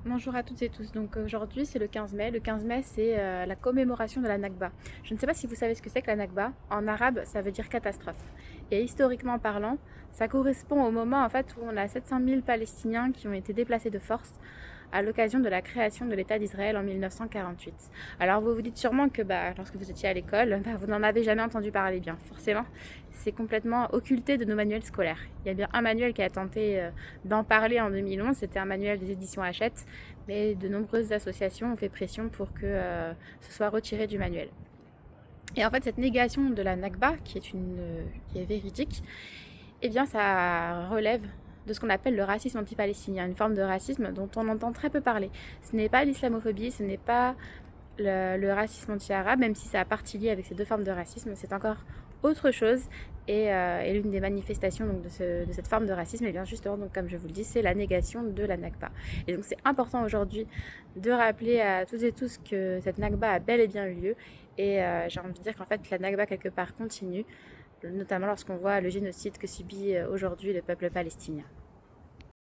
Bonjour à toutes et tous. Donc aujourd'hui c'est le 15 mai. Le 15 mai c'est la commémoration de la Nakba. Je ne sais pas si vous savez ce que c'est que la Nakba. En arabe ça veut dire catastrophe. Et historiquement parlant, ça correspond au moment en fait où on a 700 000 Palestiniens qui ont été déplacés de force à l'occasion de la création de l'État d'Israël en 1948. Alors vous vous dites sûrement que lorsque vous étiez à l'école, vous n'en avez jamais entendu parler bien. Forcément, c'est complètement occulté de nos manuels scolaires. Il y a bien un manuel qui a tenté d'en parler en 2011, c'était un manuel des éditions Hachette, mais de nombreuses associations ont fait pression pour que ce soit retiré du manuel. Et en fait, cette négation de la Nakba, qui est véridique, eh bien, ça relève de ce qu'on appelle le racisme anti-palestinien, une forme de racisme dont on entend très peu parler. Ce n'est pas l'islamophobie, ce n'est pas le racisme anti-arabe, même si ça a partie liée avec ces deux formes de racisme, c'est encore autre chose. Et l'une des manifestations donc, de cette forme de racisme, et bien justement, donc, comme je vous le dis, c'est la négation de la Nakba. Et donc c'est important aujourd'hui de rappeler à toutes et tous que cette Nakba a bel et bien eu lieu. Et j'ai envie de dire qu'en fait la Nakba quelque part continue, notamment lorsqu'on voit le génocide que subit aujourd'hui le peuple palestinien.